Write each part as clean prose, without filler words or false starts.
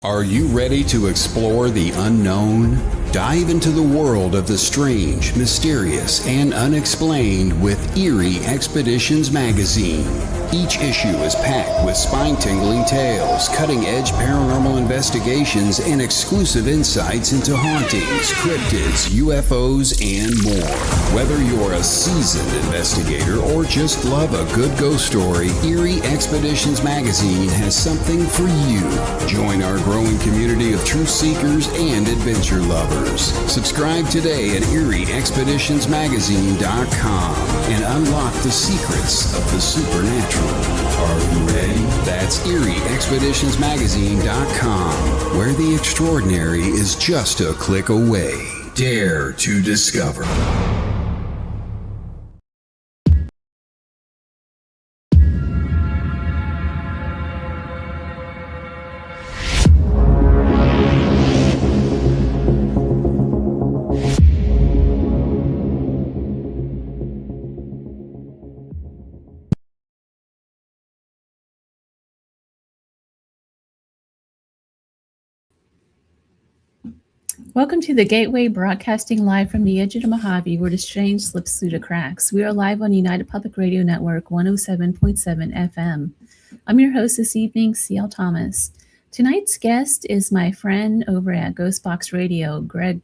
Are you ready to explore the unknown? Dive into the world of the strange, mysterious, and unexplained with Eerie Expeditions magazine. Each issue is packed with spine-tingling tales, cutting-edge paranormal investigations, and exclusive insights into hauntings, cryptids, UFOs, and more. Whether you're a seasoned investigator or just love a good ghost story, Eerie Expeditions magazine has something for you. Join our growing community of truth seekers and adventure lovers. Subscribe today at EerieExpeditionsMagazine.com and unlock the secrets of the supernatural. Are you ready? That's EerieExpeditionsMagazine.com, where the extraordinary is just a click away. Dare to discover. Welcome to the Gateway, broadcasting live from the edge of the Mojave, where the strange slips through the cracks. We are live on United Public Radio Network 107.7 FM. I'm your host this evening, C.L. Thomas. Tonight's guest is my friend over at GhostBox Radio, Greg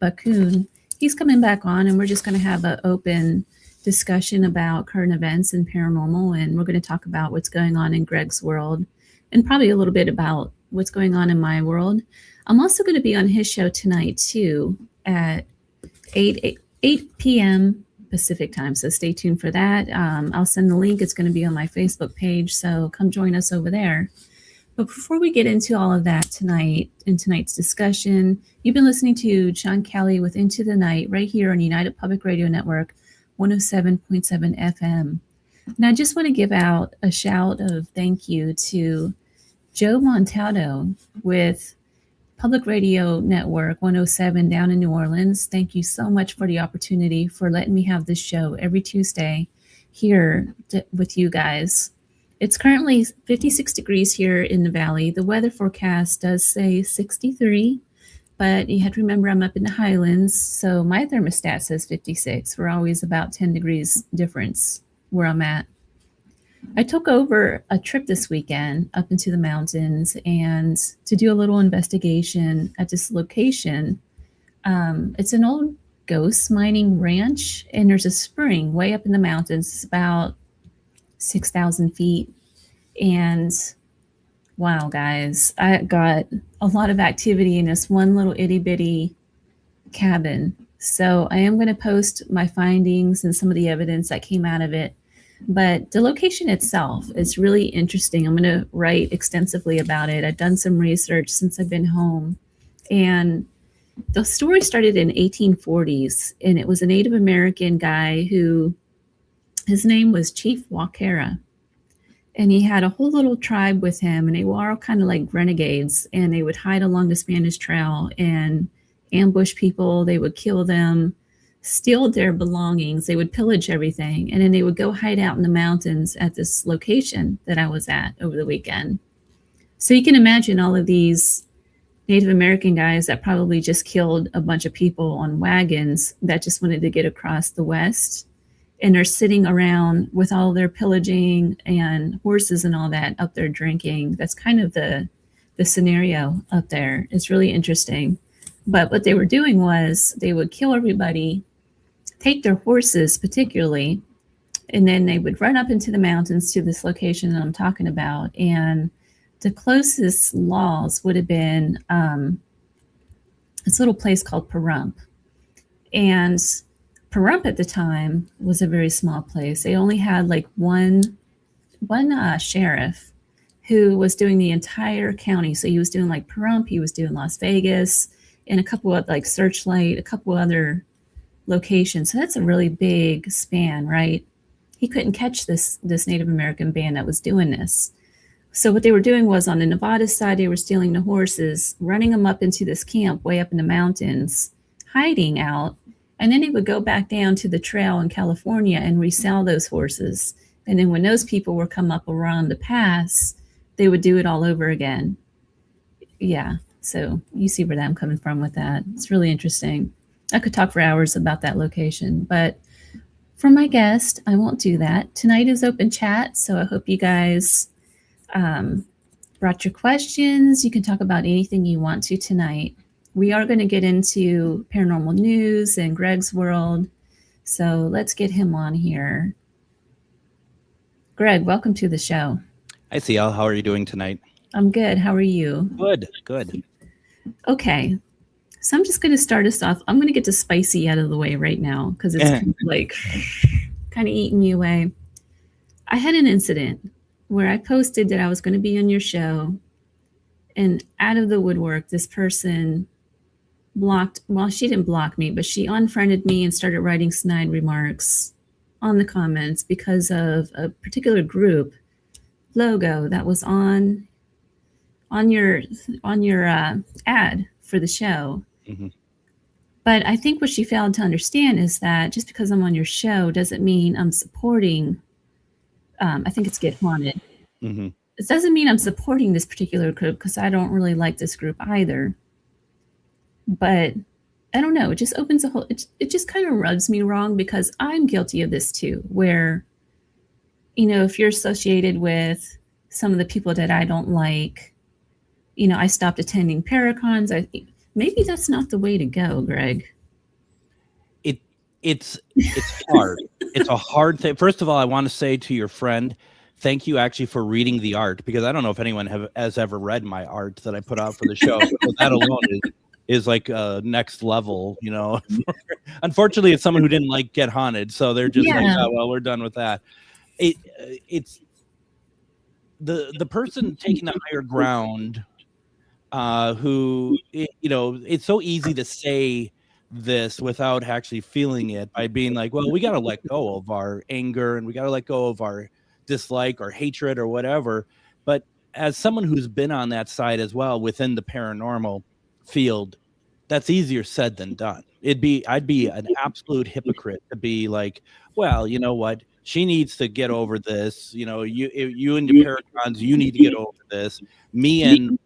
Bakun. He's coming back on, and we're just going to have an open discussion about current events and paranormal, and we're going to talk about what's going on in Greg's world, and probably a little bit about what's going on in my world. I'm also going to be on his show tonight, too, at 8 p.m. Pacific time, so stay tuned for that. I'll send the link. It's going to be on my Facebook page, so come join us over there. But before we get into all of that tonight, in tonight's discussion, you've been listening to John Kelly with Into the Night right here on United Public Radio Network 107.7 FM. And I just want to give out a shout of thank you to Joe Montaldo with Public Radio Network 107 down in New Orleans. Thank you so much for the opportunity for letting me have this show every Tuesday here with you guys. It's currently 56 degrees here in the valley. The weather forecast does say 63, but you have to remember I'm up in the highlands, so my thermostat says 56. We're always about 10 degrees difference where I'm at. I took over a trip this weekend up into the mountains and to do a little investigation at this location. It's an old ghost mining ranch, and there's a spring way up in the mountains. It's about 6,000 feet. And wow, guys, I got a lot of activity in this one little itty bitty cabin. So I am going to post my findings and some of the evidence that came out of it. But the location itself is really interesting. I'm going to write extensively about it. I've done some research since I've been home. And the story started in 1840s, and it was a Native American guy who, his name was Chief Wakera. And he had a whole little tribe with him, and they were all kind of like renegades, and they would hide along the Spanish Trail and ambush people. They would kill them, steal their belongings. They would pillage everything, and then they would go hide out in the mountains at this location that I was at over the weekend. So you can imagine all of these Native American guys that probably just killed a bunch of people on wagons that just wanted to get across the West, and they're sitting around with all their pillaging and horses and all that up there drinking. That's kind of the scenario up there. It's really interesting. But what they were doing was they would kill everybody, take their horses particularly, and then they would run up into the mountains to this location that I'm talking about. And the closest laws would have been this little place called Pahrump. And Pahrump at the time was a very small place. They only had like one sheriff who was doing the entire county. So he was doing like Pahrump, he was doing Las Vegas, and a couple of like Searchlight, a couple other locations. So that's a really big span, right? He couldn't catch this Native American band that was doing this. So what they were doing was on the Nevada side, they were stealing the horses, running them up into this camp way up in the mountains, hiding out. And then they would go back down to the trail in California and resell those horses. And then when those people were come up around the pass, they would do it all over again. Yeah. So you see where I'm coming from with that. It's really interesting. I could talk for hours about that location, but for my guest, I won't do that. Tonight is open chat, so I hope you guys brought your questions. You can talk about anything you want to tonight. We are going to get into paranormal news and Greg's world, so let's get him on here. Greg, welcome to the show. Hi, CL. How are you doing tonight? I'm good. How are you? Good. Okay. So I'm just going to start us off. I'm going to get the spicy out of the way right now because it's kind of eating me away. I had an incident where I posted that I was going to be on your show, and out of the woodwork, this person she didn't block me, but she unfriended me and started writing snide remarks on the comments because of a particular group logo that was on your ad for the show. Mm-hmm. But I think what she failed to understand is that just because I'm on your show doesn't mean I'm supporting, I think it's Get Haunted. Mm-hmm. It doesn't mean I'm supporting this particular group because I don't really like this group either. But I don't know, it just opens it just kind of rubs me wrong because I'm guilty of this too, where, if you're associated with some of the people that I don't like, I stopped attending Paracons. Maybe that's not the way to go, Greg. It's hard. It's a hard thing. First of all, I want to say to your friend, thank you actually for reading the art, because I don't know if anyone has ever read my art that I put out for the show. So that alone is like next level, Unfortunately, it's someone who didn't like Get Haunted, so they're just like, oh, well, we're done with that. It's the person taking the higher ground, who, it's so easy to say this without actually feeling it by being like, well, we got to let go of our anger and we got to let go of our dislike or hatred or whatever. But as someone who's been on that side as well within the paranormal field, that's easier said than done. I'd be an absolute hypocrite to be like, well, you know what? She needs to get over this. You and the Paracons, you need to get over this. Me and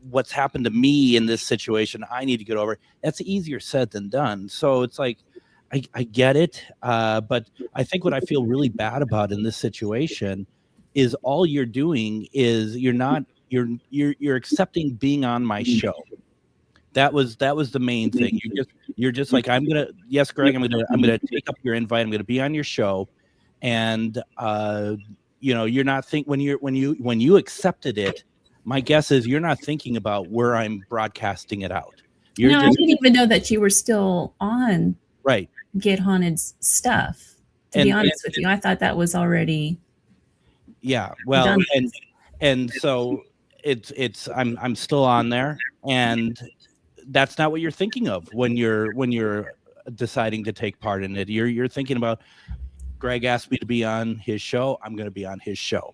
what's happened to me in this situation, I need to get over. That's easier said than done. So it's like, I get it. But I think what I feel really bad about in this situation is all you're doing is you're accepting being on my show. That was the main thing. You're just like, yes, Greg, I'm gonna take up your invite. I'm gonna be on your show. And you're not when you accepted it, my guess is you're not thinking about where I'm broadcasting it out. I didn't even know that you were still on Get Haunted's stuff. To be honest with you, I thought that was already. Yeah, well, done. and so it's I'm still on there, and that's not what you're thinking of when you're deciding to take part in it. You're thinking about, Greg asked me to be on his show, I'm going to be on his show.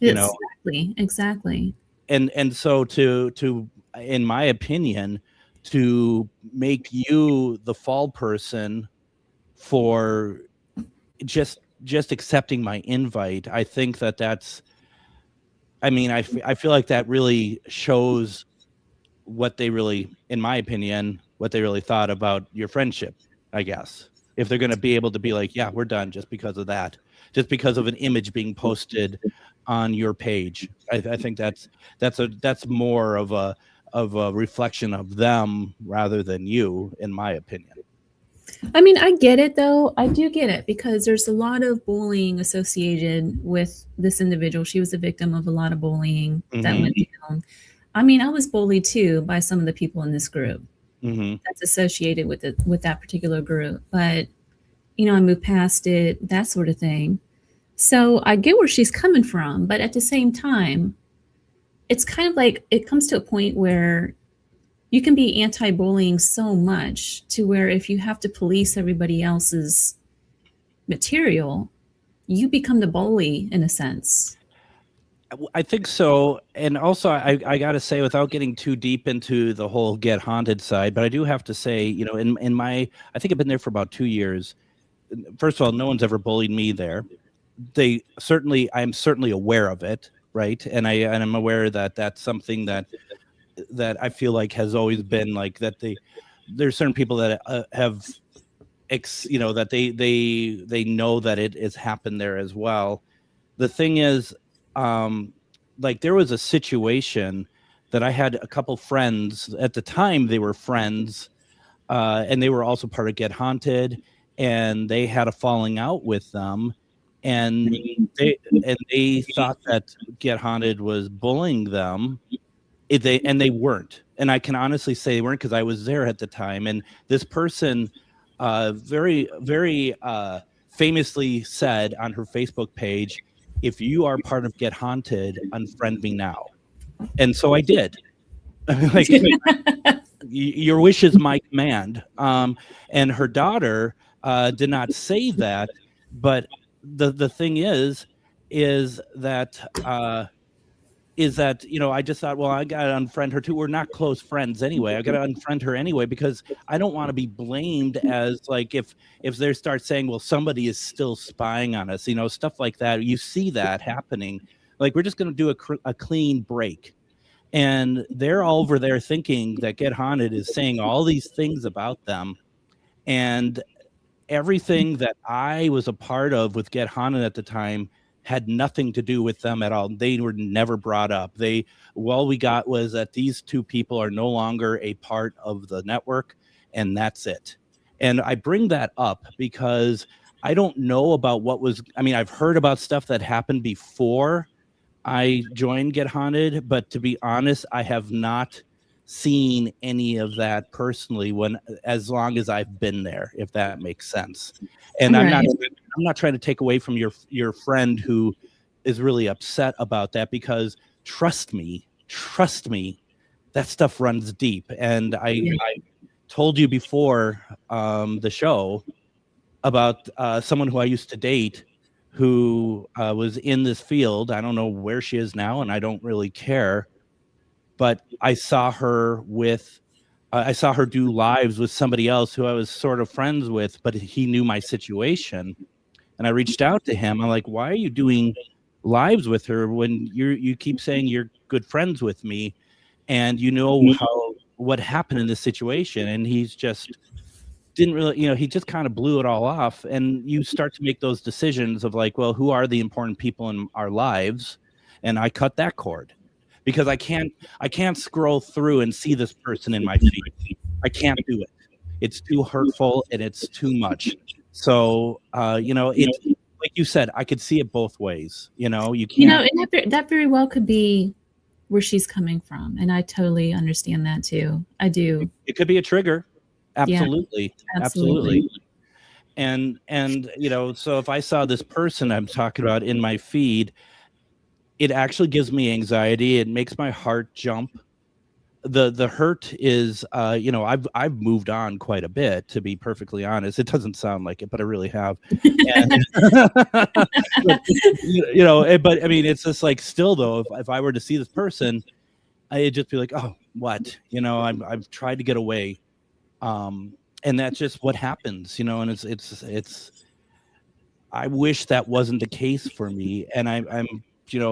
Exactly. And so to in my opinion, to make you the fall person for just accepting my invite, I think that's, I feel like that really shows what they really, in my opinion, what they really thought about your friendship, I guess. If they're going to be able to be like, yeah, we're done just because of that, just because of an image being posted on your page. I think that's more of a reflection of them rather than you, in my opinion. I get it though. I do get it because there's a lot of bullying associated with this individual. She was a victim of a lot of bullying that went down. I was bullied too by some of the people in this group that's associated with that particular group. But, I moved past it, that sort of thing. So I get where she's coming from. But at the same time, it's kind of like it comes to a point where you can be anti-bullying so much to where if you have to police everybody else's material, you become the bully in a sense. I think so. And also, I got to say, without getting too deep into the whole Get Haunted side, but I do have to say, in my, I think I've been there for about 2 years. First of all, no one's ever bullied me there. I'm certainly aware of it, right? And I'm aware that that's something that that I feel like has always been like that. There's certain people that have that they know that it has happened there as well. The thing is, like there was a situation that I had a couple friends at the time. They were friends, and they were also part of Get Haunted, and they had a falling out with them, and they thought that Get Haunted was bullying them. They weren't, and I can honestly say they weren't, because I was there at the time. And this person very, very famously said on her Facebook page, "If you are part of Get Haunted, unfriend me now." And so I did. Like, your wish is my command. And her daughter did not say that, but the thing is that I just thought, well, I gotta unfriend her too. We're not close friends anyway. I gotta unfriend her anyway, because I don't want to be blamed as like if they start saying, well, somebody is still spying on us, stuff like that. You see that happening. Like, we're just gonna do a clean break, and they're all over there thinking that Get Haunted is saying all these things about them, and everything that I was a part of with Get Haunted at the time had nothing to do with them at all. They were never brought up. All we got was that these two people are no longer a part of the network, and that's it. And I bring that up because I don't know about I've heard about stuff that happened before I joined Get Haunted, but to be honest, I have not seen any of that personally as long as I've been there, if that makes sense. And I'm not trying to take away from your friend who is really upset about that, because trust me, that stuff runs deep. And I told you before the show about someone who I used to date who was in this field. I don't know where she is now, and I don't really care. But I saw her do lives with somebody else who I was sort of friends with, but he knew my situation. And I reached out to him. I'm like, why are you doing lives with her when you keep saying you're good friends with me, and you know what happened in this situation? And he's just didn't really, he just kind of blew it all off. And you start to make those decisions of like, well, who are the important people in our lives? And I cut that cord, because I can't scroll through and see this person in my feed. I can't do it. It's too hurtful and it's too much. So, it's like you said, I could see it both ways. You can't. And that very well could be where she's coming from, and I totally understand that too. I do. It could be a trigger. Absolutely. Yeah, absolutely. And so if I saw this person I'm talking about in my feed, it actually gives me anxiety. It makes my heart jump. The hurt is, I've moved on quite a bit, to be perfectly honest. It doesn't sound like it, but I really have. And, but I mean, it's just like, still though, if I were to see this person, I'd just be like, oh, what? I've tried to get away. And that's just what happens, and it's, I wish that wasn't the case for me. And I'm,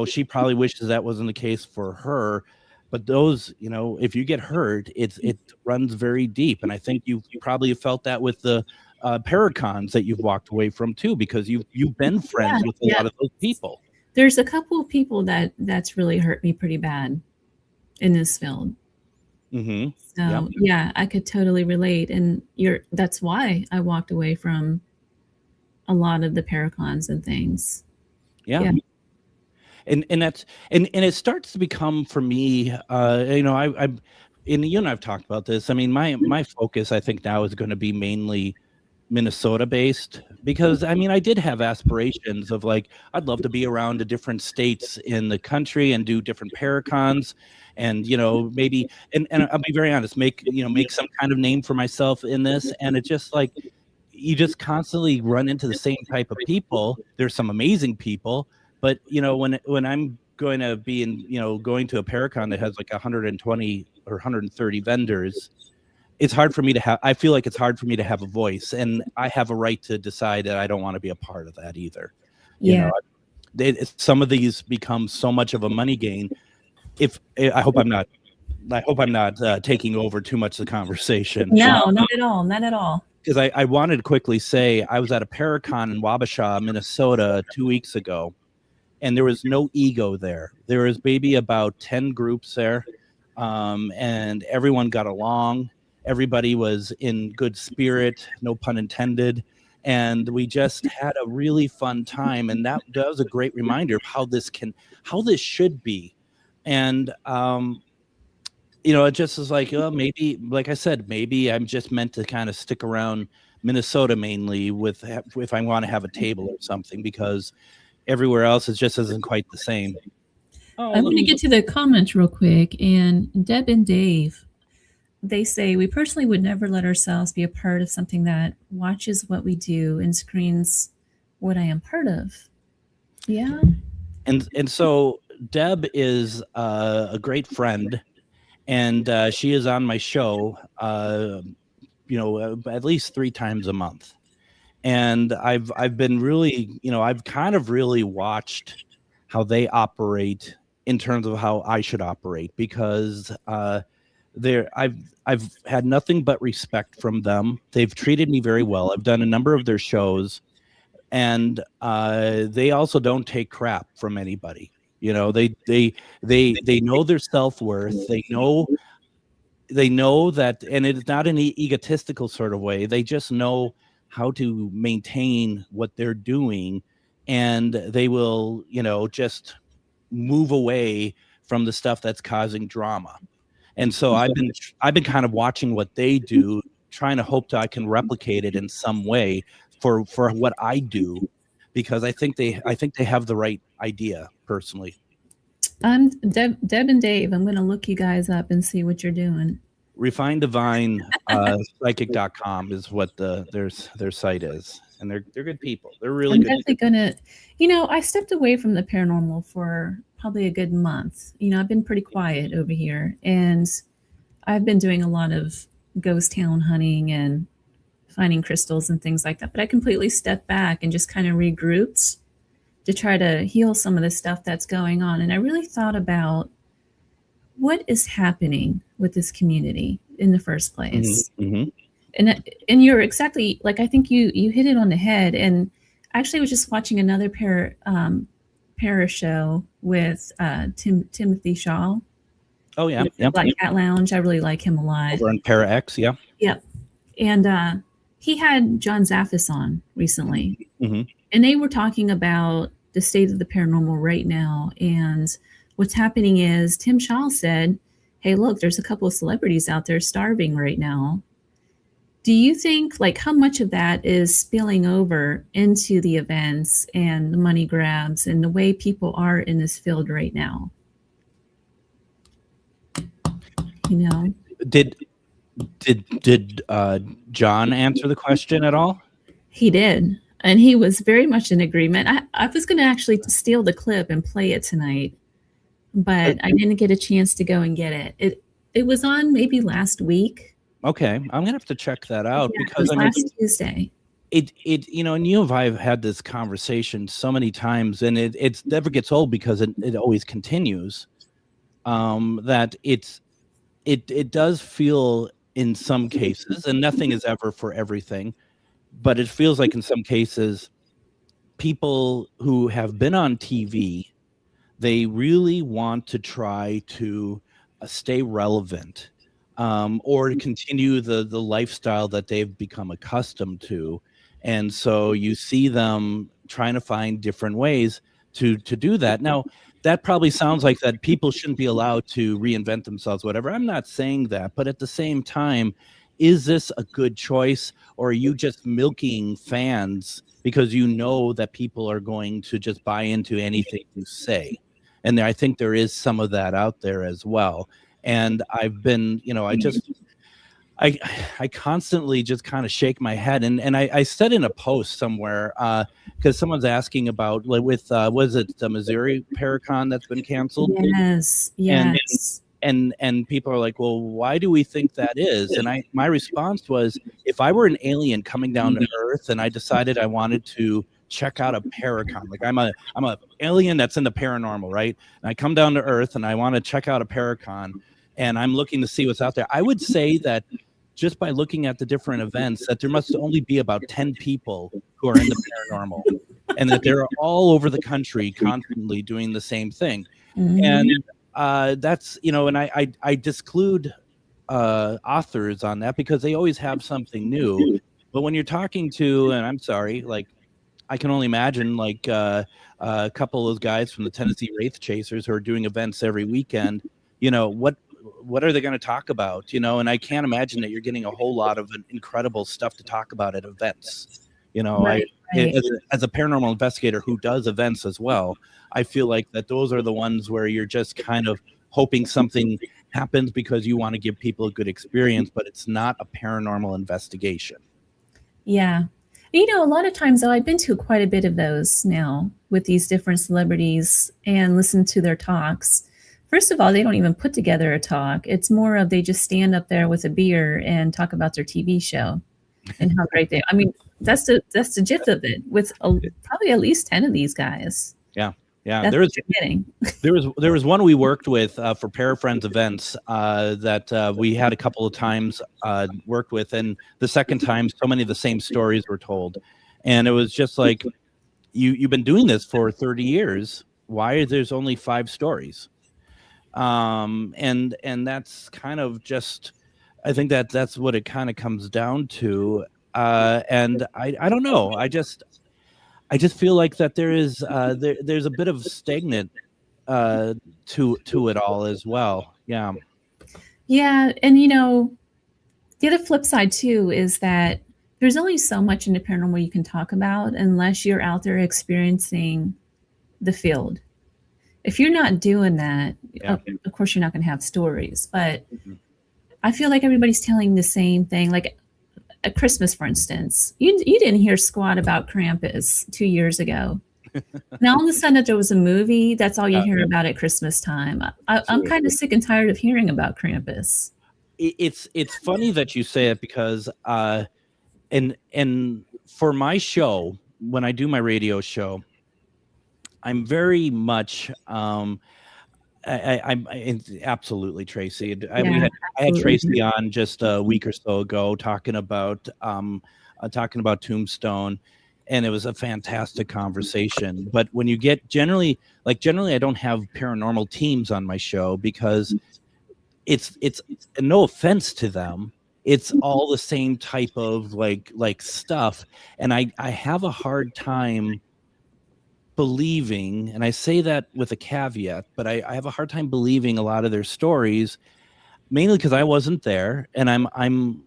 she probably wishes that wasn't the case for her, but those, if you get hurt, it runs very deep. And I think you probably have felt that with the Paracons that you've walked away from too, because you've been friends with a lot of those people. There's a couple of people that's really hurt me pretty bad in this field. Mm-hmm. So I could totally relate. And that's why I walked away from a lot of the Paracons and things. Yeah. And that's and it starts to become for me, I've you and I've talked about this. I mean, my focus I think now is going to be mainly Minnesota based, because I mean, I did have aspirations of like, I'd love to be around the different states in the country and do different Paracons, and maybe and I'll be very honest, make some kind of name for myself in this. And it's just like, you just constantly run into the same type of people. There's some amazing people, but when I'm going to be going to a Paracon that has like 120 or 130 vendors, it's hard for me to have, I feel like it's hard for me to have a voice, and I have a right to decide that I don't want to be a part of that either. Some of these become so much of a money gain. I hope I'm not I hope I'm not taking over too much of the conversation. No, not at all. Not at all. Because I wanted to quickly say I was at a Paracon in Wabasha, Minnesota 2 weeks ago, and there was no ego there. There was maybe about 10 groups there, and everyone got along. Everybody was in good spirit, no pun intended. And we just had a really fun time. And that was a great reminder of how this should be. And, it just is like, maybe, like I said, maybe I'm just meant to kind of stick around Minnesota mainly if I want to have a table or something, because everywhere else it just isn't quite the same. I'm going to get to the comments real quick. And Deb and Dave, they say, we personally would never let ourselves be a part of something that watches what we do and screens what I am part of. Yeah. And so Deb is a great friend, and she is on my show, at least 3 times a month. And I've been really, I've kind of really watched how they operate in terms of how I should operate, because I've had nothing but respect from them. They've treated me very well. I've done a number of their shows, and they also don't take crap from anybody. They know their self-worth. They know that, and it's not in an egotistical sort of way. They just know how to maintain what they're doing, and they will, just move away from the stuff that's causing drama. And so I've been kind of watching what they do, trying to hope that I can replicate it in some way for what I do, because I think they have the right idea personally. Deb and Dave, I'm going to look you guys up and see what you're doing. Refined Divine Psychic.com is what their site is, and they're good people. They're really good. I'm definitely gonna, I stepped away from the paranormal for probably a good month. I've been pretty quiet over here, and I've been doing a lot of ghost town hunting and finding crystals and things like that. But I completely stepped back and just kind of regrouped to try to heal some of the stuff that's going on. And I really thought about what is happening with this community in the first place. Mm-hmm. And you're exactly, like, I think you hit it on the head. And actually I was just watching another para show with Timothy Shaw. Oh yeah. Black Cat Lounge. I really like him a lot. Over on Para X, yeah. Yep. And he had John Zaffis on recently. Mm-hmm. And they were talking about the state of the paranormal right now. And what's happening is Tim Shaw said, hey, look, there's a couple of celebrities out there starving right now. Do you think, like, how much of that is spilling over into the events and the money grabs and the way people are in this field right now? Did John answer the question at all? He did. And he was very much in agreement. I was going to actually steal the clip and play it tonight, but I didn't get a chance to go and get it. It was on maybe last week. Okay, I'm going to have to check that out, because last Tuesday. And you and I have had this conversation so many times, and it never gets old because it always continues. That it does feel in some cases, and nothing is ever for everything, but it feels like in some cases, people who have been on TV, they really want to try to stay relevant, or to continue the lifestyle that they've become accustomed to. And so you see them trying to find different ways to do that. Now, that probably sounds like that people shouldn't be allowed to reinvent themselves, whatever. I'm not saying that, but at the same time, is this a good choice, or are you just milking fans because you know that people are going to just buy into anything you say? And I think there is some of that out there as well. And I've been, I constantly just kind of shake my head. And I said in a post somewhere, because someone's asking about, with, was it the Missouri Paracon that's been canceled? Yes. And people are like, well, why do we think that is? And my response was, if I were an alien coming down to Earth and I decided I wanted to check out a Paracon, like I'm a alien that's in the paranormal, right? And I come down to Earth and I want to check out a Paracon. and I'm looking to see what's out there. I would say that just by looking at the different events, that there must only be about 10 people who are in the paranormal, and that they're all over the country constantly doing the same thing. And that's, and I disclude authors on that because they always have something new. But when you're talking to, and I'm sorry, like I can only imagine like a couple of those guys from the Tennessee Wraith Chasers who are doing events every weekend, what are they going to talk about? And I can't imagine that you're getting a whole lot of incredible stuff to talk about at events. Right. As a paranormal investigator who does events as well, I feel like that those are the ones where you're just kind of hoping something happens because you want to give people a good experience, but it's not a paranormal investigation. Yeah. A lot of times, though, I've been to quite a bit of those now with these different celebrities and listened to their talks. First of all, they don't even put together a talk. It's more of they just stand up there with a beer and talk about their TV show and how great that's the gist of it with probably at least 10 of these guys. Yeah. There was one we worked with for Parafriends events that we had a couple of times worked with, and the second time so many of the same stories were told, and it was just like you've been doing this for 30 years. Why there's only 5 stories? And that's kind of just, I think that's what it kind of comes down to. And I don't know. I just feel like that there is there's a bit of stagnant to it all as well. Yeah. And the other flip side too is that there's only so much in the paranormal you can talk about unless you're out there experiencing the field. If you're not doing that, of course you're not going to have stories. But I feel like everybody's telling the same thing. Like at Christmas, for instance, you didn't hear squat about Krampus 2 years ago. Now all of a sudden that there was a movie, that's all you hear about at Christmas time. I'm kind of sick and tired of hearing about Krampus. It's funny that you say it because and for my show, when I do my radio show, I'm very much I'm absolutely Tracy. I had Tracy on just a week or so ago talking about Tombstone, and it was a fantastic conversation. But when you get generally I don't have paranormal teams on my show because it's no offense to them. It's all the same type of like stuff, and I have a hard time believing, and I say that with a caveat, but I have a hard time believing a lot of their stories, mainly because I wasn't there, and I'm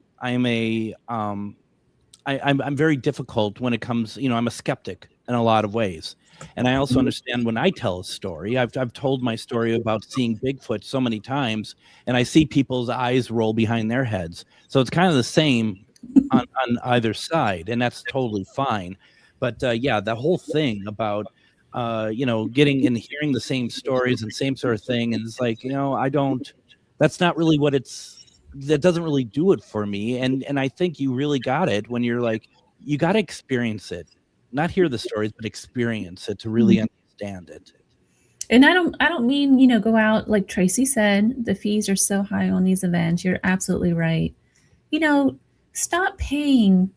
very difficult when it comes. I'm a skeptic in a lot of ways, and I also understand when I tell a story. I've told my story about seeing Bigfoot so many times, and I see people's eyes roll behind their heads. So it's kind of the same on either side, and that's totally fine. But the whole thing about getting and hearing the same stories and same sort of thing, and it's like that's not really what that doesn't really do it for me. And I think you really got it when you're like, you got to experience it, not hear the stories, but experience it to really understand it. And I don't mean go out, like Tracy said, the fees are so high on these events. You're absolutely right. Stop paying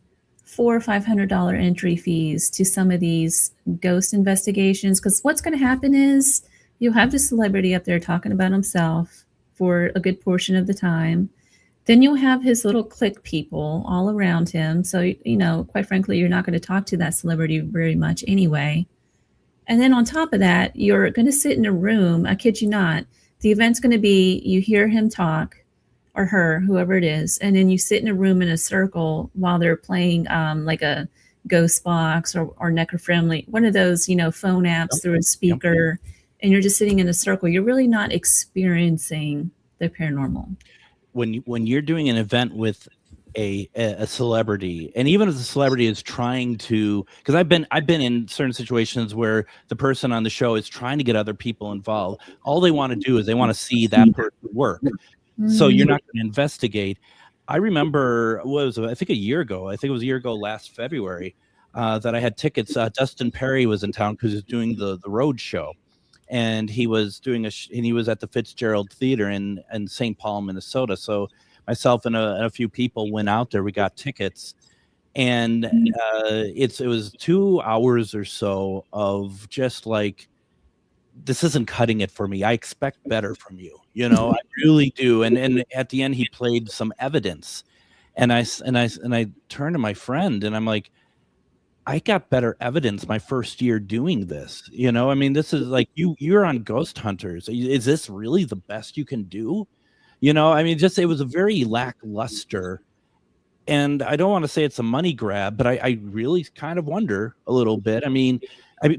$400 or $500 entry fees to some of these ghost investigations, because what's going to happen is you'll have the celebrity up there talking about himself for a good portion of the time. Then you'll have his little clique people all around him. So, quite frankly, you're not going to talk to that celebrity very much anyway. And then on top of that, you're going to sit in a room. I kid you not. The event's going to be, you hear him talk, or her, whoever it is, and then you sit in a room in a circle while they're playing like a GhostBox or Necro-Friendly, one of those, phone apps through a speaker, and you're just sitting in a circle. You're really not experiencing the paranormal. When you're doing an event with a celebrity, and even if the celebrity is trying to, because I've been in certain situations where the person on the show is trying to get other people involved. All they want to do is they want to see that person work. So you're not going to investigate. I remember, I think a year ago last February, that I had tickets. Dustin Perry was in town because he was doing the road show. and he was doing and he was at the Fitzgerald Theater in St. Paul, Minnesota. So myself and a few people went out there. We got tickets, and it was 2 hours or so of just like, this isn't cutting it for me. I expect better from you. You know, I really do. And at the end, he played some evidence, and I turned to my friend and I'm like, I got better evidence my first year doing this. You know, I mean, this is like, you're on Ghost Hunters. Is this really the best you can do? You know, I mean, it was a very lackluster, and I don't want to say it's a money grab, but I really kind of wonder a little bit. I mean,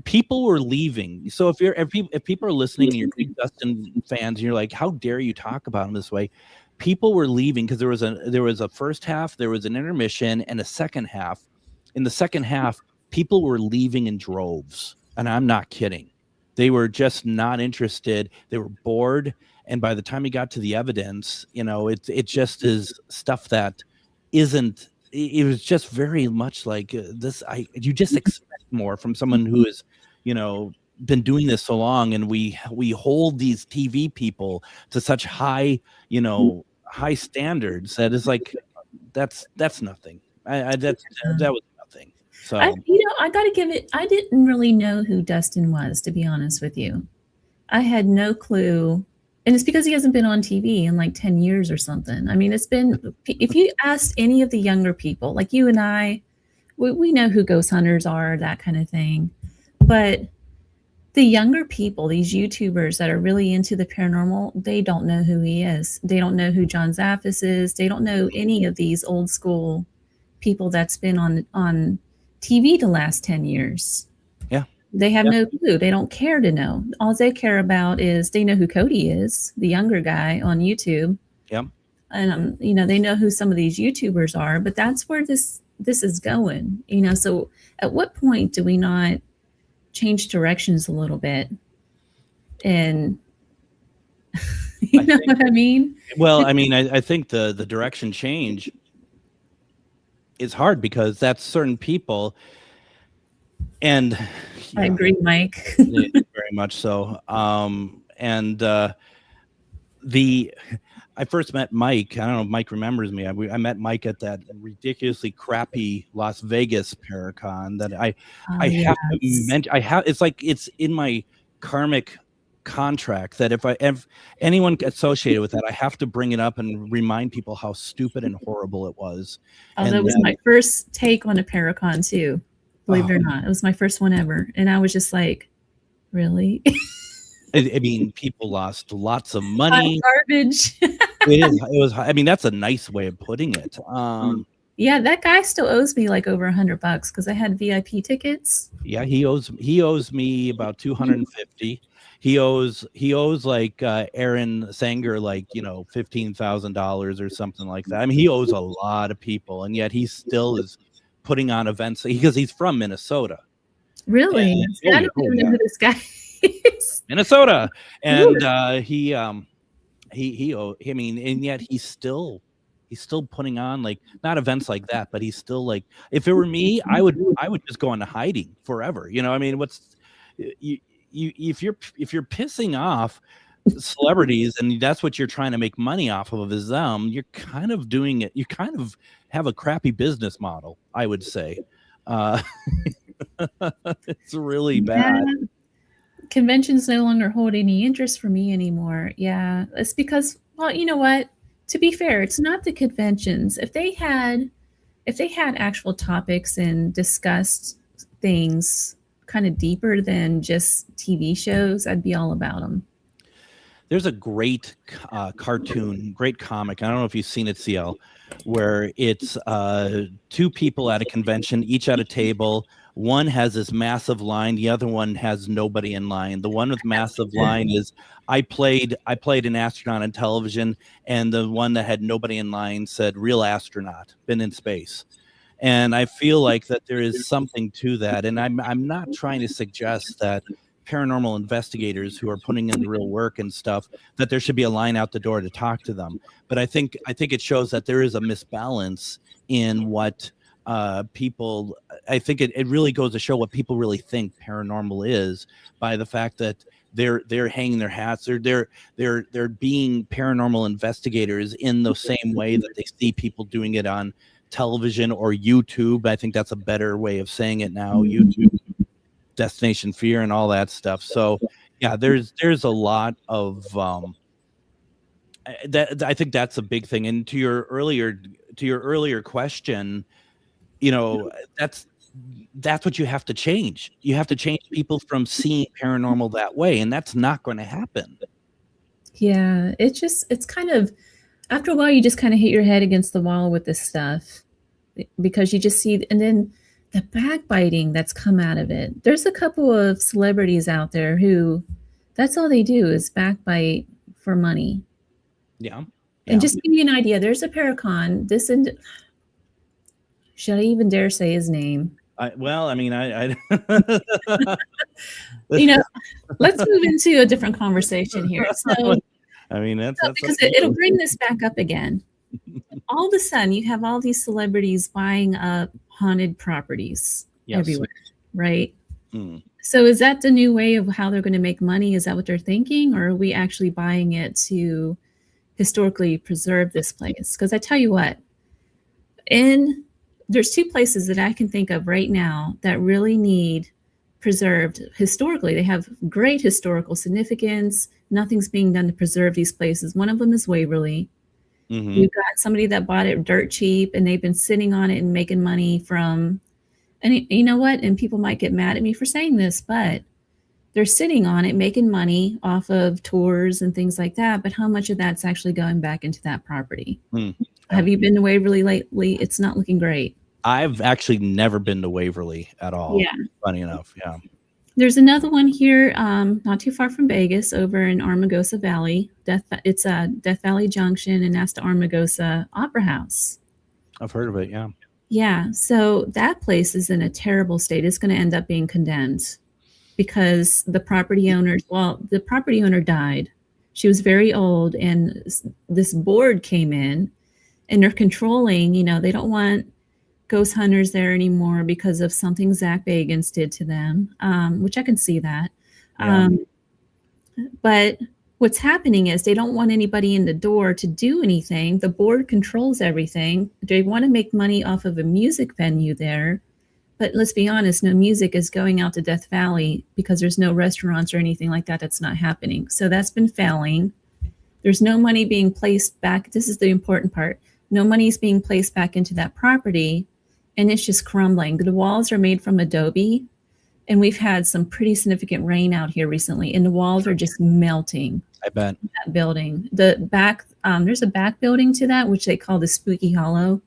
people were leaving. So if people are listening and you're big Dustin fans, and you're like, how dare you talk about him this way? People were leaving because there was a first half, there was an intermission, and a second half. In the second half, people were leaving in droves, and I'm not kidding. They were just not interested. They were bored, and by the time he got to the evidence, you know, it just is stuff that isn't. It was just very much like this. You just expect more from someone who is, you know, been doing this so long, and we hold these TV people to such high, you know, high standards that is like, that's nothing. That was nothing. So I gotta give it. I didn't really know who Dustin was, to be honest with you. I had no clue. And it's because he hasn't been on TV in like 10 years or something. I mean, it's been, if you asked any of the younger people, like you and I, we know who ghost hunters are, that kind of thing. But the younger people, these YouTubers that are really into the paranormal, they don't know who he is. They don't know who John Zaffis is. They don't know any of these old school people that's been on TV the last 10 years. They have no clue. They don't care to know. All they care about is they know who Cody is, the younger guy on YouTube. Yep. And you know, they know who some of these YouTubers are, but that's where this is going. You know, so at what point do we not change directions a little bit? And you know what I mean? Well, I mean, I think the direction change is hard because that's certain people. And I agree, Mike. Very much so. I first met Mike. I don't know if Mike remembers me. I met Mike at that ridiculously crappy Las Vegas Paracon that I have to mention. It's like it's in my karmic contract that if anyone associated with that, I have to bring it up and remind people how stupid and horrible it was. Oh, that was my first take on a Paracon too. Believe it or not, it was my first one ever, and I was just like, "Really?" I mean, people lost lots of money. Garbage. It was. I mean, that's a nice way of putting it. Yeah, that guy still owes me like over $100 because I had VIP tickets. Yeah, he owes me about $250. He owes like Aaron Sanger like, you know, $15,000 or something like that. I mean, he owes a lot of people, and yet he still is putting on events because he's from Minnesota. Really? I don't even know who this guy is. Minnesota. And I mean, and yet he's still putting on like not events like that, but he's still like, if it were me, I would just go into hiding forever. You know, I mean, if you're pissing off celebrities and that's what you're trying to make money off of is them, you're kind of doing it. You kind of have a crappy business model, I would say. It's really bad. Yeah. Conventions no longer hold any interest for me anymore. Yeah, it's because, well, you know what? To be fair, it's not the conventions. If they had actual topics and discussed things kind of deeper than just TV shows, I'd be all about them. There's a great cartoon, great comic. I don't know if you've seen it, CL, where it's two people at a convention, each at a table. One has this massive line. The other one has nobody in line. The one with massive line is, I played an astronaut on television, and the one that had nobody in line said, real astronaut, been in space. And I feel like that there is something to that. And I'm not trying to suggest that paranormal investigators who are putting in the real work and stuff, that there should be a line out the door to talk to them. But I think it shows that there is a misbalance in what people, I think it really goes to show what people really think paranormal is by the fact that they're hanging their hats. They're being paranormal investigators in the same way that they see people doing it on television or YouTube. I think that's a better way of saying it now. YouTube, Destination Fear, and all that stuff. So yeah, there's a lot of that. I think that's a big thing. And to your earlier question, that's what you have to change. You have to change people from seeing paranormal that way, and that's not going to happen. Yeah, it's kind of, after a while, you just kind of hit your head against the wall with this stuff because you just see, and then the backbiting that's come out of it. There's a couple of celebrities out there who, that's all they do is backbite for money. Yeah. And just to give you an idea, there's a Paracon. Should I even dare say his name? I let's move into a different conversation here. So, because it'll bring this back up again. All of a sudden, you have all these celebrities buying up haunted properties everywhere, right? Mm. So is that the new way of how they're going to make money? Is that what they're thinking? Or are we actually buying it to historically preserve this place? Because I tell you what, there's two places that I can think of right now that really need preserved historically. They have great historical significance. Nothing's being done to preserve these places. One of them is Waverly. Mm-hmm. You've got somebody that bought it dirt cheap and they've been sitting on it and making money from, and you know what? And people might get mad at me for saying this, but they're sitting on it, making money off of tours and things like that. But how much of that's actually going back into that property? Mm-hmm. Have you been to Waverly lately? It's not looking great. I've actually never been to Waverly at all. Yeah. Funny enough. Yeah. There's another one here, not too far from Vegas, over in Armagosa Valley. It's Death Valley Junction, and that's the Armagosa Opera House. I've heard of it, yeah. Yeah, so that place is in a terrible state. It's going to end up being condemned because the property owner died. She was very old, and this board came in, and they're controlling, they don't want ghost hunters there anymore because of something Zach Bagans did to them, which I can see that. Yeah. But what's happening is they don't want anybody in the door to do anything. The board controls everything. They want to make money off of a music venue there. But let's be honest, no music is going out to Death Valley because there's no restaurants or anything like that. That's not happening. So that's been failing. There's no money being placed back. This is the important part. No money is being placed back into that property. And it's just crumbling. The walls are made from adobe, and we've had some pretty significant rain out here recently, and the walls are just melting. I bet. That building. The back, there's a back building to that, which they call the Spooky Hollow.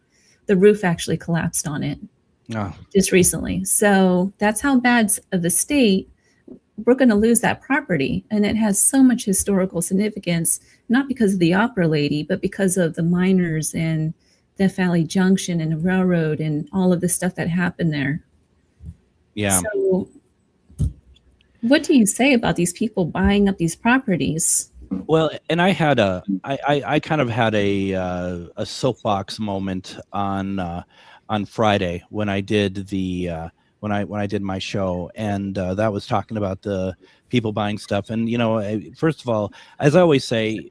The roof actually collapsed on it just recently. So that's how bad of a state. We're going to lose that property, and it has so much historical significance, not because of the opera lady, but because of the miners and Death Valley Junction and the railroad and all of the stuff that happened there. Yeah. So what do you say about these people buying up these properties? Well, and I kind of had a soapbox moment on Friday when I did when I did my show, and that was talking about the people buying stuff. And first of all, as I always say,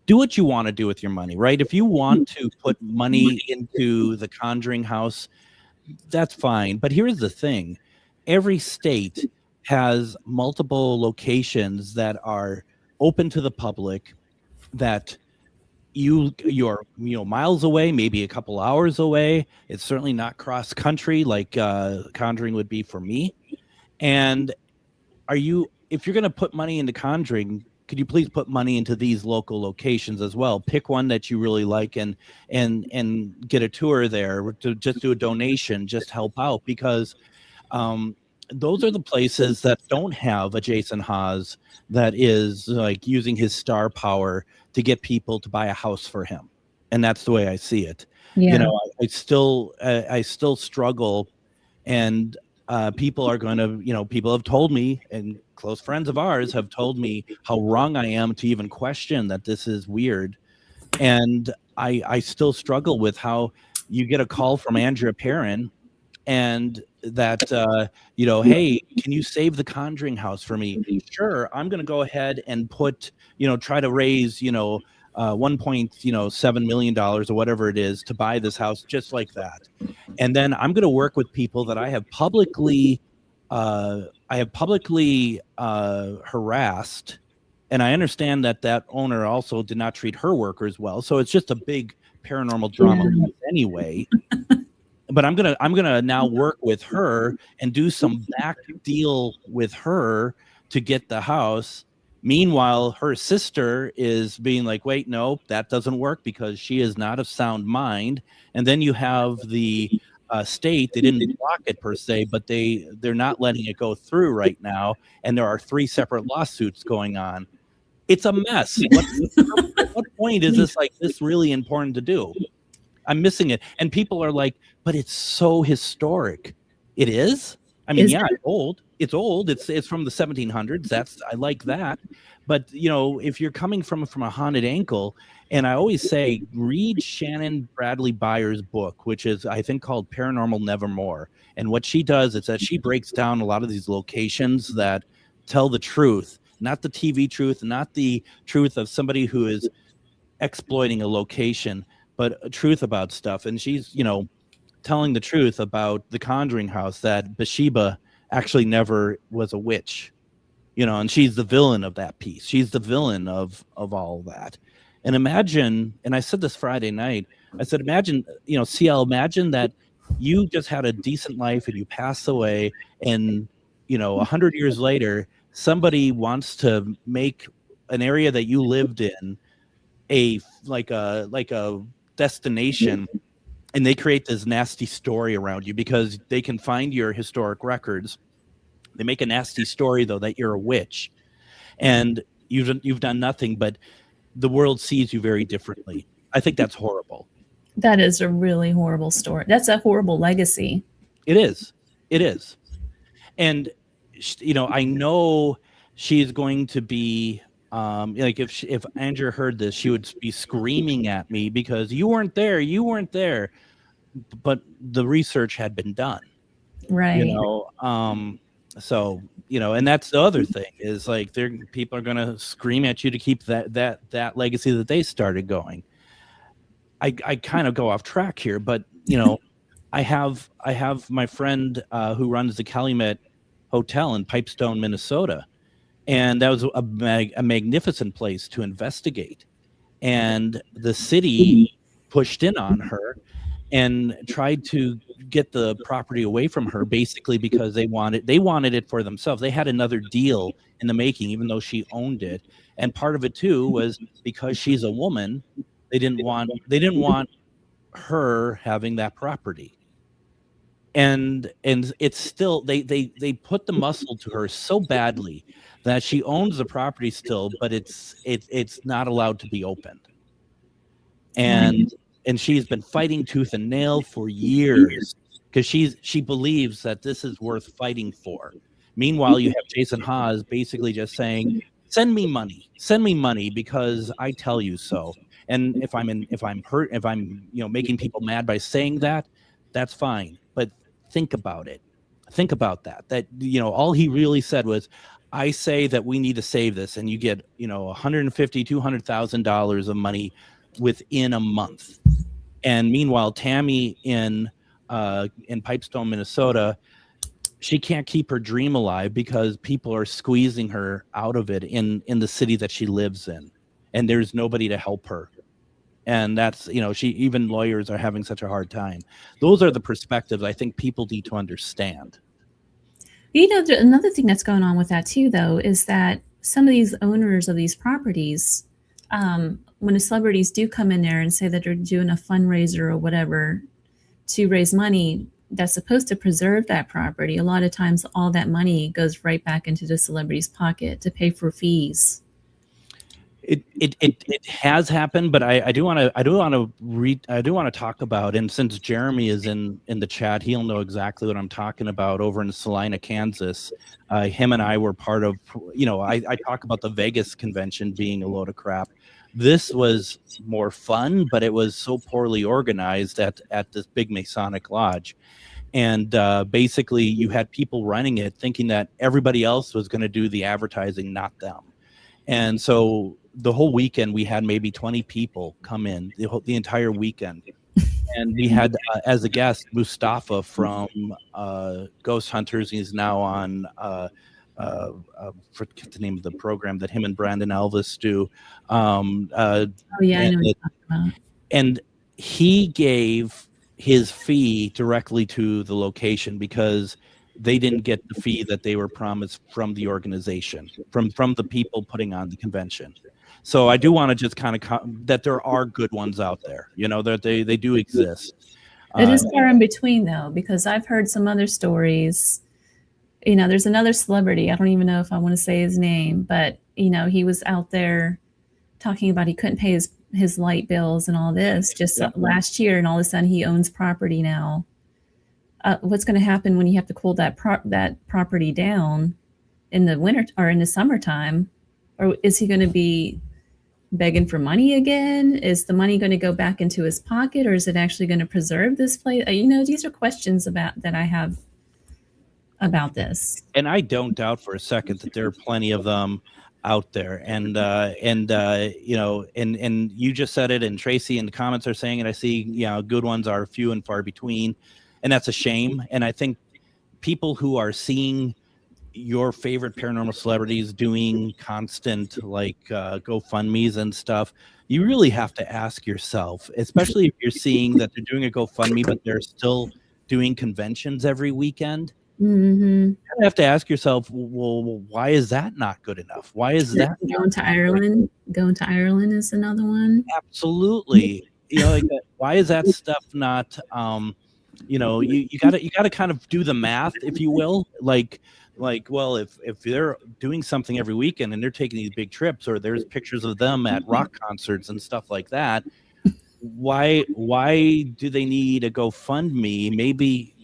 do what you want to do with your money, right? If you want to put money into the Conjuring House, that's fine. But here's the thing. Every state has multiple locations that are open to the public that you're miles away, maybe a couple hours away. It's certainly not cross country like Conjuring would be for me. And if you're going to put money into Conjuring, could you please put money into these local locations as well? Pick one that you really like and get a tour there, to just do a donation, just help out, because those are the places that don't have a Jason Haas that is like using his star power to get people to buy a house for him. And that's the way I see it. Yeah. I still struggle, and people are going to, people have told me, and close friends of ours have told me how wrong I am to even question that this is weird. And I still struggle with how you get a call from Andrea Perrin, and that hey, can you save the Conjuring house for me? Sure, I'm going to go ahead and put try to raise $1.7 million or whatever it is to buy this house just like that, and then I'm going to work with people that I have publicly harassed, and I understand that owner also did not treat her workers well, so it's just a big paranormal drama anyway. But I'm gonna now work with her and do some back deal with her to get the house. Meanwhile, her sister is being like, wait, no, that doesn't work because she is not of sound mind. And then you have the state. They didn't block it per se, but they're not letting it go through right now. And there are 3 separate lawsuits going on. It's a mess. What point is this really important to do? I'm missing it. And people are like, but it's so historic. It is? I mean, it's old. It's old. It's from the 1700s. I like that. But, if you're coming from a haunted angle, and I always say, read Shannon Bradley Byers' book, which is, I think, called Paranormal Nevermore. And what she does is that she breaks down a lot of these locations that tell the truth, not the TV truth, not the truth of somebody who is exploiting a location, but a truth about stuff. And she's, telling the truth about the Conjuring house, that Bathsheba actually never was a witch, and she's the villain of that piece. She's the villain of all that. And imagine, and I said this Friday night, I said, imagine, CL, imagine that you just had a decent life and you pass away, and, 100 years later, somebody wants to make an area that you lived in like a destination, and they create this nasty story around you because they can find your historic records. They make a nasty story, though, that you're a witch, and you've done nothing, but the world sees you very differently. I think that's horrible. That is a really horrible story. That's a horrible legacy. It is. And, I know she's going to be, if Andrea heard this, she would be screaming at me because you weren't there. But the research had been done. Right. So, and that's the other thing is like people are going to scream at you to keep that legacy that they started going. I kind of go off track here, but I have my friend who runs the Calumet Hotel in Pipestone, Minnesota, and that was a magnificent place to investigate. And the city pushed in on her and tried to get the property away from her, basically because they wanted it for themselves. They had another deal in the making, even though she owned it. And part of it too was because she's a woman, they didn't want her having that property. And it's still they put the muscle to her so badly that she owns the property still, but it's not allowed to be opened. And she's been fighting tooth and nail for years because she believes that this is worth fighting for. Meanwhile, you have Jason Haas basically just saying, "Send me money because I tell you so." And if I'm making people mad by saying that, that's fine. But think about it. Think about that. That all he really said was, "I say that we need to save this," and you get $150,000-$200,000 of money within a month. And meanwhile, Tammy in Pipestone, Minnesota, she can't keep her dream alive because people are squeezing her out of it in the city that she lives in, and there's nobody to help her. And that's even lawyers are having such a hard time. Those are the perspectives I think people need to understand. Another thing that's going on with that too, though, is that some of these owners of these properties, when the celebrities do come in there and say that they're doing a fundraiser or whatever to raise money that's supposed to preserve that property, a lot of times all that money goes right back into the celebrity's pocket to pay for fees. It has happened, but I do want to talk about, and since Jeremy is in the chat, he'll know exactly what I'm talking about. Over in Salina, Kansas, him and I were part of. I talk about the Vegas convention being a load of crap, This was more fun, but it was so poorly organized at this big Masonic lodge. And basically, you had people running it thinking that everybody else was going to do the advertising, not them. And so the whole weekend, we had maybe 20 people come in the entire weekend. And we had, as a guest, Mustafa from Ghost Hunters. He's now on, forget the name of the program that him and Brandon Elvis do. I know what you're talking about. And he gave his fee directly to the location because they didn't get the fee that they were promised from the organization, from the people putting on the convention. So I do want to just kind of that there are good ones out there, that they do exist. It is far in between though, because I've heard some other stories. There's another celebrity. I don't even know if I want to say his name, but he was out there talking about he couldn't pay his light bills and all this just last year, and all of a sudden he owns property now. What's going to happen when you have to cool that property down in the winter or in the summertime? Or is he going to be begging for money again? Is the money going to go back into his pocket, or is it actually going to preserve this place? These are questions that I have about this. And I don't doubt for a second that there are plenty of them out there. And you just said it, and Tracy in the comments are saying it. I see, good ones are few and far between, and that's a shame. And I think people who are seeing your favorite paranormal celebrities doing constant GoFundMes and stuff, you really have to ask yourself, especially if you're seeing that they're doing a GoFundMe, but they're still doing conventions every weekend. Mm-hmm. You have to ask yourself, well, why is that not good enough? Why is that going to Ireland? Going to Ireland is another one. Absolutely. Why is that stuff not? You gotta kind of do the math, if you will. Well, if they're doing something every weekend and they're taking these big trips, or there's pictures of them at rock concerts and stuff like that, why do they need a GoFundMe?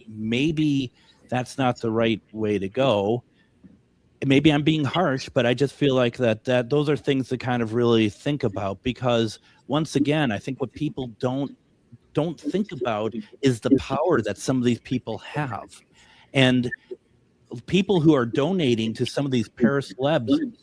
Maybe that's not the right way to go. Maybe I'm being harsh, but I just feel like that those are things to kind of really think about, because once again, I think what people don't think about is the power that some of these people have. And people who are donating to some of these paracelebs,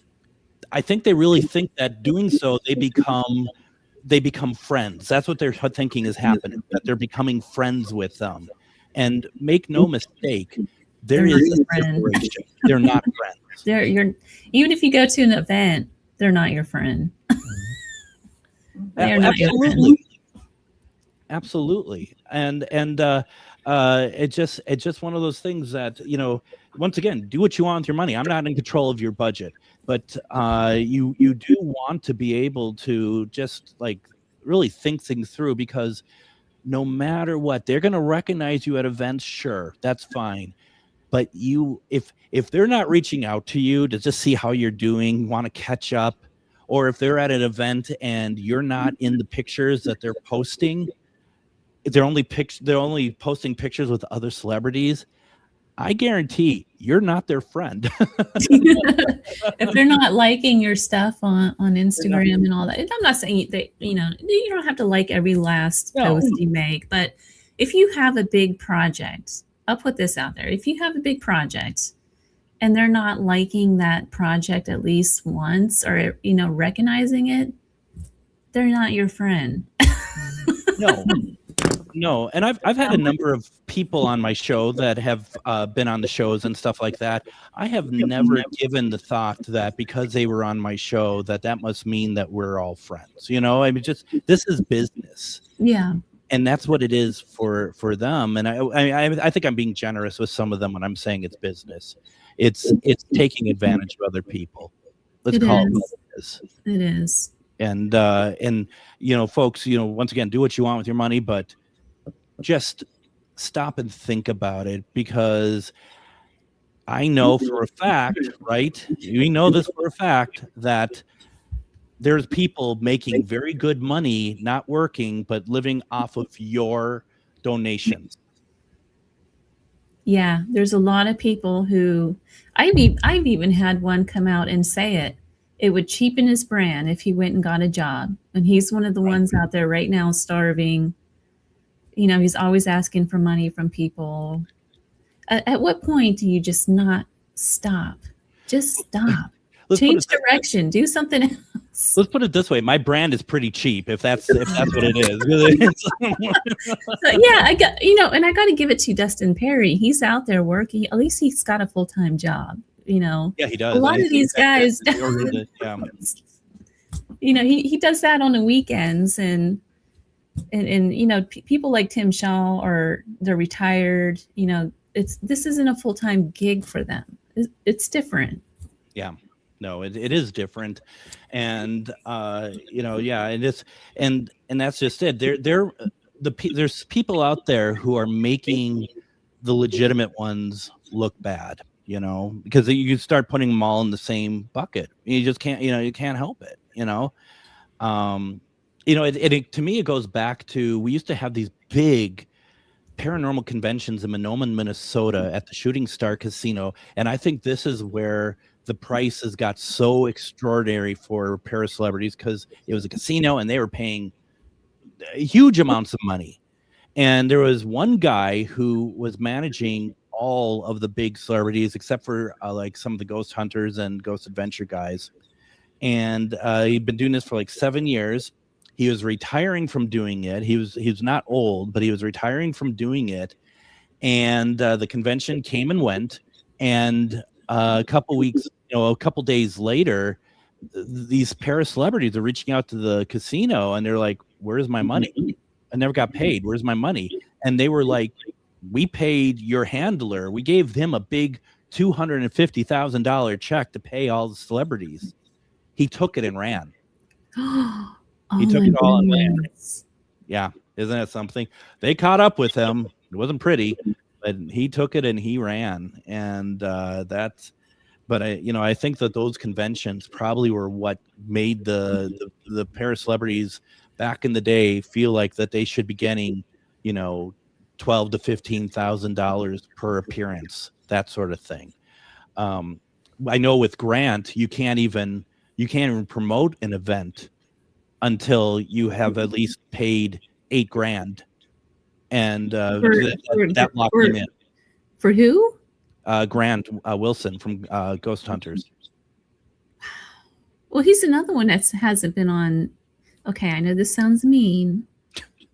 I think they really think that doing so they become friends. That's what they're thinking is happening, that they're becoming friends with them. And make no mistake, there is a separation. They're not friends. Even if you go to an event, they're not your friend. They're not your friend. Absolutely. And it's just one of those things that, once again, do what you want with your money. I'm not in control of your budget, but you do want to be able to just really think things through, because no matter what, they're going to recognize you at events. Sure, that's fine. But if they're not reaching out to you to just see how you're doing, want to catch up, or if they're at an event and you're not in the pictures that they're posting, they're only posting pictures with other celebrities, I guarantee you're not their friend. If they're not liking your stuff on Instagram and all that, I'm not saying that, you don't have to like every last post you make, but if you have a big project, I'll put this out there. If you have a big project and they're not liking that project at least once, or, recognizing it, they're not your friend. No. And I've had a number of people on my show that have been on the shows and stuff like that. I have never given the thought that because they were on my show that must mean that we're all friends. This is business. Yeah. And that's what it is for them. And I think I'm being generous with some of them when I'm saying it's business. It's taking advantage of other people. Let's call it what it is. It is. And folks, once again, do what you want with your money, but just stop and think about it, because I know for a fact, right? We know this for a fact, that there's people making very good money, not working, but living off of your donations. Yeah, there's a lot of people who I've even had one come out and say it. it would cheapen his brand if he went and got a job. And he's one of the ones out there right now starving. You know, he's always asking for money from people. At what point do you just not stop? Just stop. Change direction. Do something else. Let's put it this way: my brand is pretty cheap, if that's what it is. So, yeah, I got and I got to give it to Dustin Perry. He's out there working. At least he's got a full-time job. Yeah, he does. A lot of these guys, he does that on the weekends, and people like Tim Shaw, or they're retired. This isn't a full-time gig for them. It's different. Yeah. No, it is different, and and it's and that's just it. There's people out there who are making the legitimate ones look bad, because you start putting them all in the same bucket. You just can't, you can't help it, to me, it goes back to, we used to have these big paranormal conventions in Monoman, Minnesota at the Shooting Star Casino, and I think this is where the prices got so extraordinary for paracelebrities, because it was a casino and they were paying huge amounts of money. And there was one guy who was managing all of the big celebrities, except for like some of the ghost hunters and ghost adventure guys. And he'd been doing this for like 7 years. He was retiring from doing it. He was not old, but he was retiring from doing it. And the convention came and went, and a couple days later, these paracelebrities are reaching out to the casino, and they're like, "Where's my money? I never got paid. Where's my money?" And they were like, "We paid your handler. We gave him a big $250,000 check to pay all the celebrities. He took it and ran." He took it all and ran. Yeah, isn't that something? They caught up with him. It wasn't pretty, but he took it and he ran. And but I think that those conventions probably were what made the paracelebrities back in the day feel like that they should be getting, $12,000 to $15,000 per appearance, that sort of thing. I know with Grant, you can't even promote an event until you have at least paid $8,000, and that locked him in. For who? Grant Wilson from Ghost Hunters. Well, he's another one that hasn't been on. Okay, I know this sounds mean,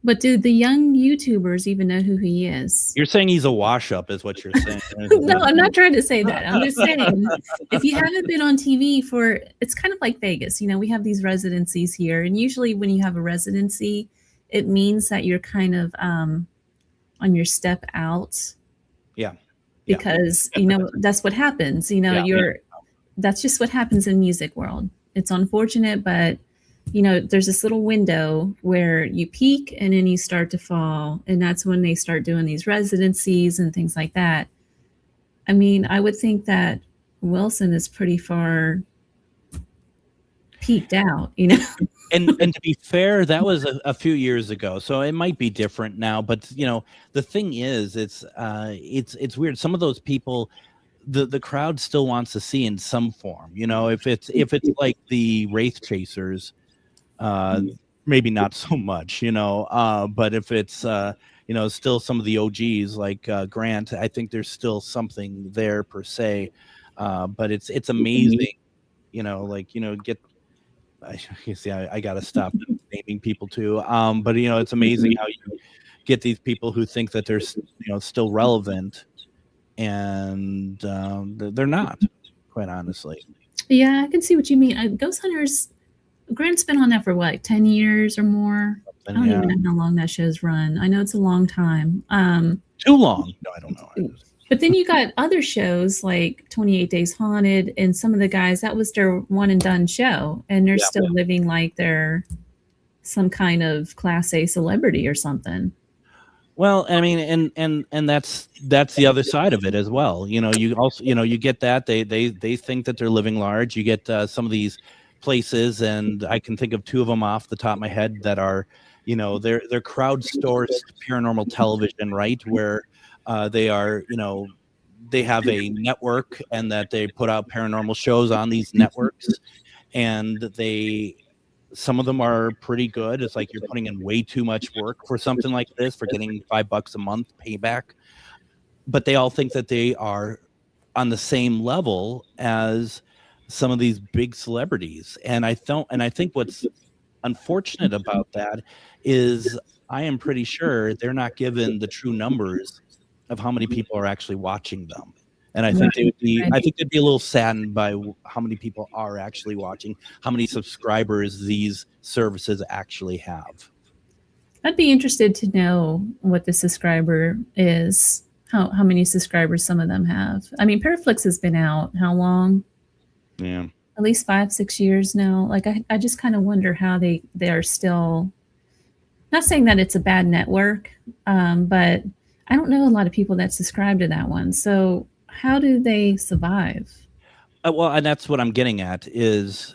but do the young YouTubers even know who he is? You're saying he's a wash-up, is what you're saying. No, I'm not trying to say that. I'm just saying, if you haven't been on TV it's kind of like Vegas. We have these residencies here, and usually when you have a residency, it means that you're kind of on your step out. Yeah. Because that's what happens. That's just what happens in music world. It's unfortunate, but there's this little window where you peak and then you start to fall, and that's when they start doing these residencies and things like that. I mean, I would think that Wilson is pretty far peaked out, And to be fair, that was a few years ago, so it might be different now. But the thing is, it's weird. Some of those people, the crowd still wants to see in some form. If it's like the Wraith Chasers, maybe not so much. But if it's still some of the OGs like Grant, I think there's still something there per se. But it's amazing. I gotta stop naming people too. But it's amazing how you get these people who think that they're still relevant, and they're not, quite honestly. Yeah, I can see what you mean. Ghost Hunters, Grant's been on that for what, 10 years or more? I don't even know how long that show's run. I know it's a long time. Too long? No, I don't know. But then you got other shows like 28 Days Haunted, and some of the guys, that was their one and done show, and they're still living like they're some kind of Class A celebrity or something. Well, I mean, and that's the other side of it as well. You also, you get that they think that they're living large. You get some of these places, and I can think of two of them off the top of my head that are, they're crowdsourced paranormal television, right? Where they are, they have a network, and that they put out paranormal shows on these networks, and some of them are pretty good. It's like you're putting in way too much work for something like this, for getting $5 a month payback. But they all think that they are on the same level as some of these big celebrities. And I think what's unfortunate about that is I am pretty sure they're not given the true numbers of how many people are actually watching them. And I think they'd be a little saddened by how many people are actually watching, how many subscribers these services actually have. I'd be interested to know what the subscriber is, how many subscribers some of them have. I mean, Paraflix has been out how long? Yeah. At least 5-6 years now. Like, I just kind of wonder how they are still, not saying that it's a bad network, but I don't know a lot of people that subscribe to that one. So how do they survive? Well, and that's what I'm getting at is,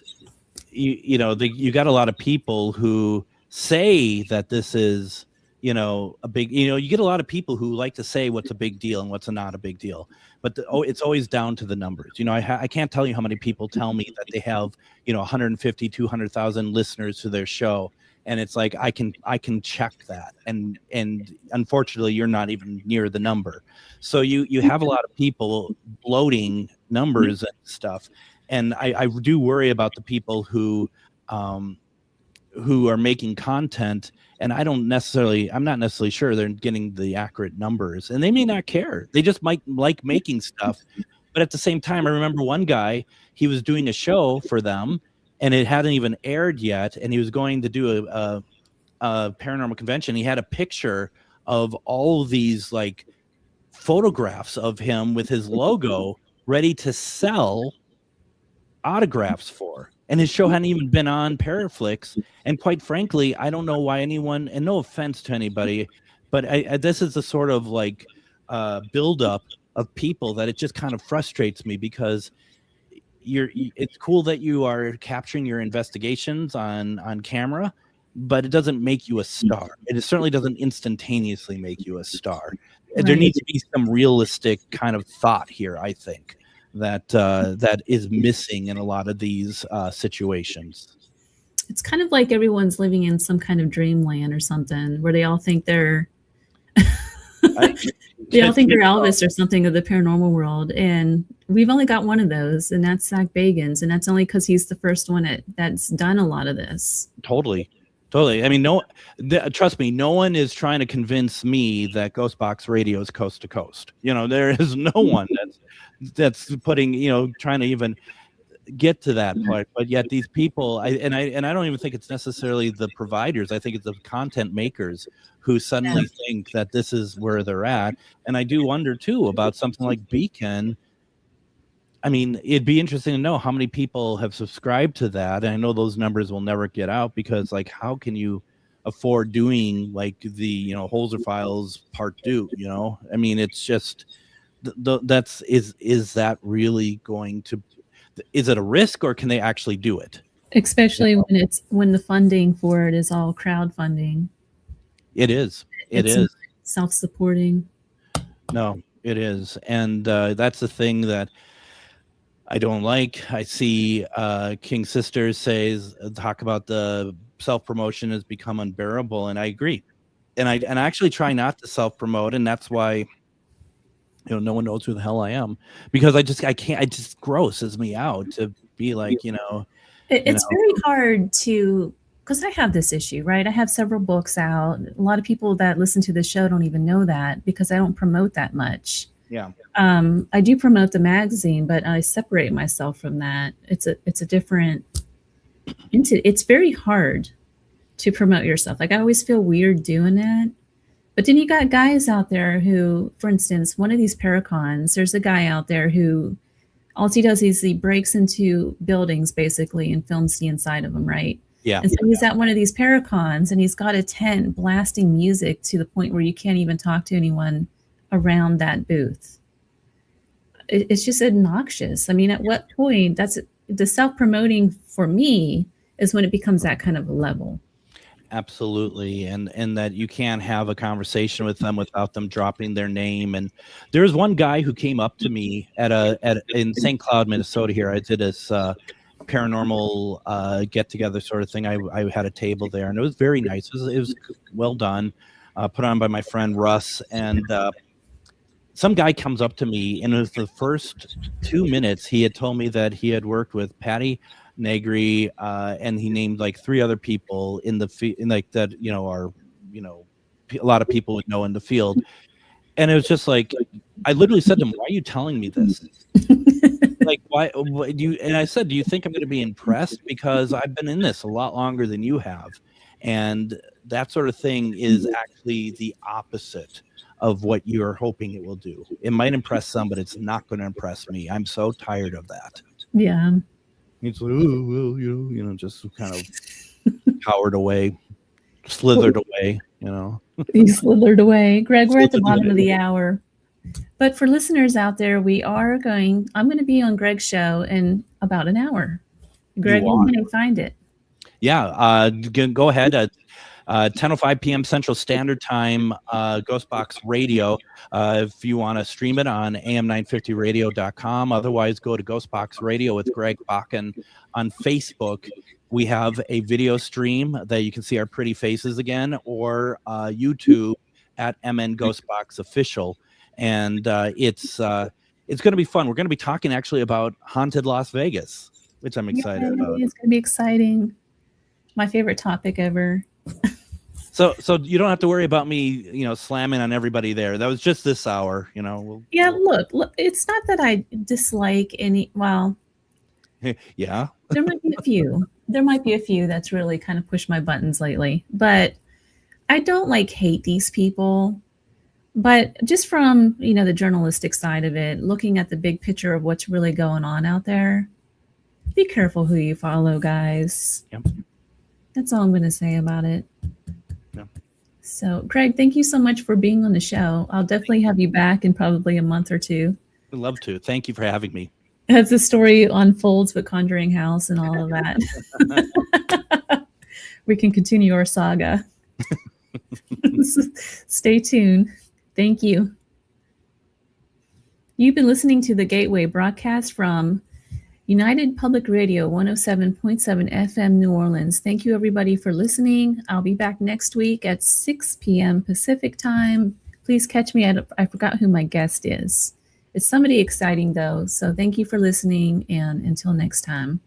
you got a lot of people who say that this is, a big, you get a lot of people who like to say what's a big deal and what's not a big deal, but it's always down to the numbers. I can't tell you how many people tell me that they have, 150, 200,000 listeners to their show. And it's like, I can check that. And unfortunately, you're not even near the number. So you have a lot of people bloating numbers and stuff. And I do worry about the people who are making content. And I'm not necessarily sure they're getting the accurate numbers. And they may not care. They just might like making stuff. But at the same time, I remember one guy, he was doing a show for them, and it hadn't even aired yet, and he was going to do a paranormal convention. He had a picture of all these like photographs of him with his logo ready to sell autographs for. And his show hadn't even been on Paraflix. And quite frankly, I don't know why anyone, and no offense to anybody, but this is the sort of like buildup of people that it just kind of frustrates me, because it's cool that you are capturing your investigations on camera, but it doesn't make you a star. It certainly doesn't instantaneously make you a star. Right. There needs to be some realistic kind of thought here, I think, that is missing in a lot of these situations. It's kind of like everyone's living in some kind of dreamland or something, where they all think they're they all think they're Elvis or something of the paranormal world. And we've only got one of those, and that's Zach Bagans. And that's only because he's the first one that's done a lot of this. Totally. I mean, trust me, no one is trying to convince me that GhostBox Radio is coast to coast. There is no one that's putting, trying to even get to that part. But yet these people, I don't even think it's necessarily the providers. I think it's the content makers who suddenly think that this is where they're at. And I do wonder too about something like Beacon. I mean, it'd be interesting to know how many people have subscribed to that. And I know those numbers will never get out, because like, how can you afford doing like the, Holzer Files Part 2, I mean, it's just, is that really going to, is it a risk, or can they actually do it? Especially when the funding for it is all crowdfunding. It is. It's self-supporting. No, it is. And that's the thing that I don't like. I see King Sisters talk about the self-promotion has become unbearable, and I agree. And I actually try not to self-promote, and that's why no one knows who the hell I am, because I can't. It just grosses me out to be like, It's very hard to, because I have this issue, right? I have several books out. A lot of people that listen to the show don't even know that, because I don't promote that much. Yeah. I do promote the magazine, but I separate myself from that. It's a different entity. It's very hard to promote yourself. Like, I always feel weird doing it. But then you got guys out there who, for instance, one of these Paracons, there's a guy out there who, all he does is he breaks into buildings basically and films the inside of them, right? Yeah. And so he's at one of these Paracons, and he's got a tent blasting music to the point where you can't even talk to anyone around that booth. It's just obnoxious. I mean, at what point, that's the self-promoting for me is when it becomes that kind of a level. Absolutely. And that you can't have a conversation with them without them dropping their name. And there's one guy who came up to me in St. Cloud, Minnesota here. I did this paranormal get together sort of thing. I had a table there, and it was very nice. It was well done, put on by my friend Russ, and some guy comes up to me, and it was the first 2 minutes he had told me that he had worked with Patty Negri, and he named like 3 other people in like that, are, a lot of people would know in the field. And it was just like, I literally said to him, why are you telling me this? Like, why do you, and I said, do you think I'm going to be impressed? Because I've been in this a lot longer than you have. And that sort of thing is actually the opposite of what you're hoping it will do. It might impress some, but it's not going to impress me. I'm so tired of that. Yeah. It's like, oh, well, just kind of cowered away, slithered away, He slithered away. Greg, we're at the bottom of the hour. But for listeners out there, I'm going to be on Greg's show in about an hour. Greg, where can I find it? Yeah, go ahead at 10:05 p.m. Central Standard Time, GhostBox Radio. If you want to stream it on AM950Radio.com. Otherwise, go to GhostBox Radio with Greg Bakun on Facebook. We have a video stream that you can see our pretty faces again, or YouTube at MN GhostBox Official. And it's going to be fun. We're going to be talking actually about haunted Las Vegas, which I'm excited about. It's going to be exciting. My favorite topic ever. So you don't have to worry about me, slamming on everybody there. That was just this hour, Look, it's not that I dislike any. Well, yeah, there might be a few. There might be a few that's really kind of pushed my buttons lately, but I don't hate these people. But just from the journalistic side of it, looking at the big picture of what's really going on out there, be careful who you follow, guys. Yep. That's all I'm going to say about it. Yeah. So, Greg, thank you so much for being on the show. I'll definitely have you back in probably a month or two. I'd love to. Thank you for having me. As the story unfolds with Conjuring House and all of that, we can continue our saga. Stay tuned. Thank you. You've been listening to the Gateway broadcast from United Public Radio 107.7 FM New Orleans. Thank you, everybody, for listening. I'll be back next week at 6 p.m. Pacific time. Please catch me I forgot who my guest is. It's somebody exciting, though. So thank you for listening, and until next time.